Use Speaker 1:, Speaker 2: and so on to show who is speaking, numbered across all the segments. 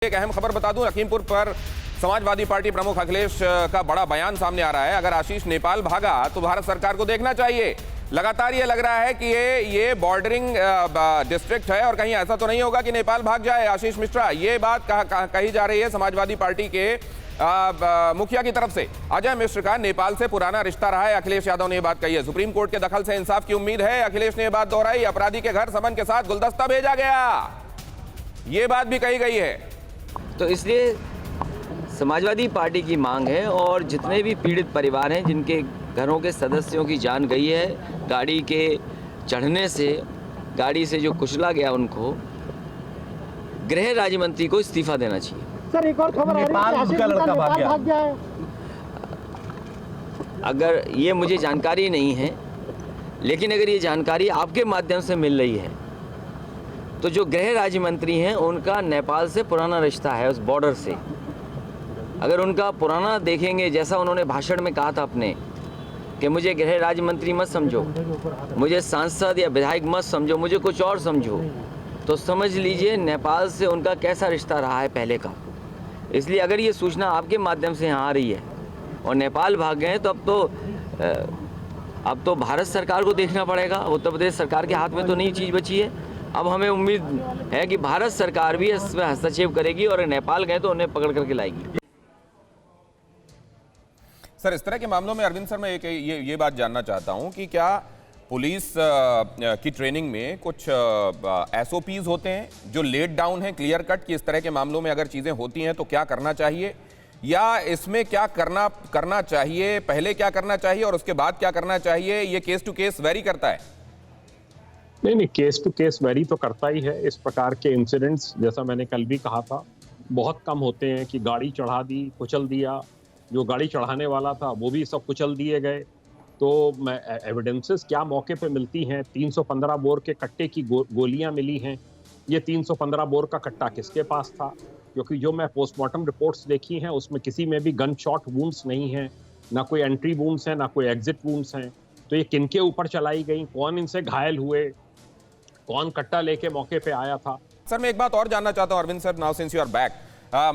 Speaker 1: एक अहम खबर बता दूं, लखीमपुर पर समाजवादी पार्टी प्रमुख अखिलेश का बड़ा बयान सामने आ रहा है। अगर आशीष नेपाल भागा तो भारत सरकार को देखना चाहिए। लगातार ये लग रहा है कि ये बॉर्डरिंग डिस्ट्रिक्ट है और कहीं ऐसा तो नहीं होगा कि नेपाल भाग जाए। आशीष मिश्रा, ये बात कही जा रही है समाजवादी पार्टी के मुखिया की तरफ से। अजय मिश्र का नेपाल से पुराना रिश्ता रहा है, अखिलेश यादव ने यह बात कही है। सुप्रीम कोर्ट के दखल से इंसाफ की उम्मीद है, अखिलेश ने यह बात दोहराई। अपराधी के घर समन के साथ गुलदस्ता भेजा गया, ये बात भी कही गई है।
Speaker 2: तो इसलिए समाजवादी पार्टी की मांग है और जितने भी पीड़ित परिवार हैं जिनके घरों के सदस्यों की जान गई है गाड़ी के चढ़ने से, गाड़ी से जो कुचला गया, उनको गृह राज्य मंत्री को इस्तीफा देना चाहिए।
Speaker 3: सर, एक और खबर आ रही है कि नेपाल भाग गया है।
Speaker 2: अगर ये मुझे जानकारी नहीं है, लेकिन अगर ये जानकारी आपके माध्यम से मिल रही है तो जो गृह राज्य मंत्री हैं उनका नेपाल से पुराना रिश्ता है, उस बॉर्डर से। अगर उनका पुराना देखेंगे, जैसा उन्होंने भाषण में कहा था अपने कि मुझे गृह राज्य मंत्री मत समझो, मुझे सांसद या विधायक मत समझो, मुझे कुछ और समझो, तो समझ लीजिए नेपाल से उनका कैसा रिश्ता रहा है पहले का। इसलिए अगर ये सूचना आपके माध्यम से यहाँ आ रही है और नेपाल भाग गए तो अब तो भारत सरकार को देखना पड़ेगा। उत्तर प्रदेश सरकार के हाथ में तो नहीं चीज़ बची है। अब हमें उम्मीद है कि भारत सरकार भी इसमें हस्तक्षेप करेगी और नेपाल गए तो उन्हें पकड़ करके लाएगी।
Speaker 1: सर, इस तरह के मामलों में अरविंद सर, मैं ये बात जानना चाहता हूं कि क्या पुलिस की ट्रेनिंग में कुछ एसओपीज होते हैं जो लेट डाउन है, क्लियर कट, कि इस तरह के मामलों में अगर चीजें होती हैं तो क्या करना चाहिए, या इसमें क्या करना चाहिए, पहले क्या करना चाहिए और उसके बाद क्या करना चाहिए? ये केस टू केस वेरी करता है।
Speaker 4: नहीं, केस टू केस वेरी तो करता ही है। इस प्रकार के इंसिडेंट्स, जैसा मैंने कल भी कहा था, बहुत कम होते हैं कि गाड़ी चढ़ा दी, कुचल दिया, जो गाड़ी चढ़ाने वाला था वो भी सब कुचल दिए गए। तो एविडेंसेस क्या मौके पे मिलती हैं? 315 बोर के कट्टे की गोलियां मिली हैं। ये 315 बोर का कट्टा किसके पास था? क्योंकि जो मैं पोस्टमार्टम रिपोर्ट्स देखी हैं उसमें किसी में भी गन शॉट वुंड्स नहीं हैं, ना कोई एंट्री वुंड्स हैं, ना कोई एग्जिट वुंड्स हैं। तो ये किनके ऊपर चलाई गई, कौन इनसे घायल हुए, कौन कट्टा लेके मौके पे आया था?
Speaker 1: सर, मैं एक बात और जानना चाहता हूं Arvind sir, now since you are back,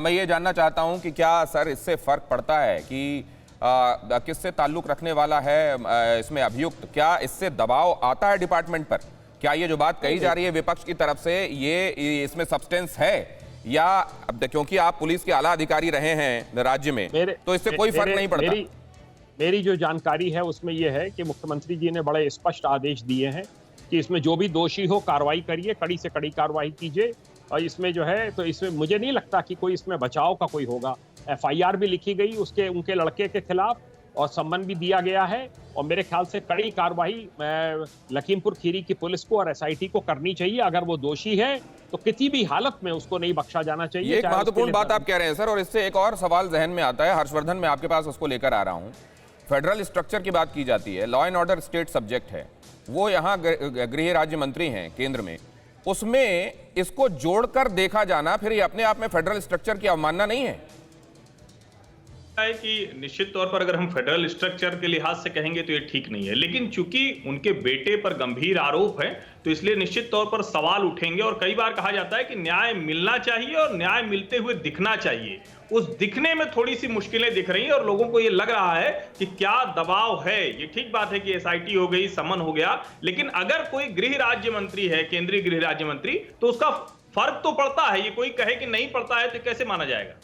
Speaker 1: मैं ये जानना चाहता हूं कि क्या सर इससे फर्क पड़ता है कि किससे ताल्लुक रखने वाला है इसमें अभियुक्त? क्या इससे दबाव आता है डिपार्टमेंट पर? क्या ये जो बात कही जा रही है विपक्ष की तरफ से, ये इसमें सब्सटेंस है, या क्योंकि आप पुलिस के आला अधिकारी रहे हैं राज्य में तो इससे कोई फर्क नहीं पड़ता?
Speaker 4: मेरी जो जानकारी है उसमें यह है कि मुख्यमंत्री जी ने बड़े स्पष्ट आदेश दिए हैं कि इसमें जो भी दोषी हो कार्रवाई करिए, कड़ी से कड़ी कार्रवाई कीजिए। और इसमें जो है, तो इसमें मुझे नहीं लगता कि कोई इसमें बचाव का कोई होगा। एफआईआर भी लिखी गई उनके लड़के के खिलाफ और सम्मन भी दिया गया है, और मेरे ख्याल से कड़ी कार्रवाई लखीमपुर खीरी की पुलिस को और एसआईटी को करनी चाहिए। अगर वो दोषी है तो किसी भी हालत में उसको नहीं बख्शा जाना चाहिए।
Speaker 1: ये एक महत्वपूर्ण बात आप कह रहे हैं सर, और इससे एक और सवाल जहन में आता है। हर्षवर्धन, मैं आपके पास उसको लेकर आ रहा हूं। फेडरल स्ट्रक्चर की बात की जाती है, law and order state subject है, वो यहाँ गृह राज्य मंत्री हैं केंद्र में, उसमें इसको जोड़कर देखा जाना फिर ये अपने आप में फेडरल स्ट्रक्चर की अवमानना नहीं है?
Speaker 5: है कि निश्चित तौर पर अगर हम फेडरल स्ट्रक्चर के लिहाज से कहेंगे तो ये ठीक नहीं है, लेकिन चूंकि उनके बेटे पर गंभीर आरोप है तो इसलिए निश्चित तौर पर सवाल उठेंगे। और कई बार कहा जाता है कि न्याय मिलना चाहिए और न्याय मिलते हुए दिखना चाहिए। उस दिखने में थोड़ी सी मुश्किलें दिख रही हैं और लोगों को ये लग रहा है कि क्या दबाव है। ये ठीक बात है कि एसआईटी हो गई, समन हो गया, लेकिन अगर कोई गृह राज्य मंत्री है, केंद्रीय गृह राज्य मंत्री, तो उसका फर्क तो पड़ता है। ये कोई कहे कि नहीं पड़ता है तो कैसे माना जाएगा?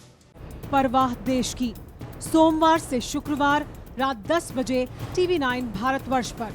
Speaker 6: परवाह देश की, सोमवार से शुक्रवार रात 10 बजे TV9 भारतवर्ष पर।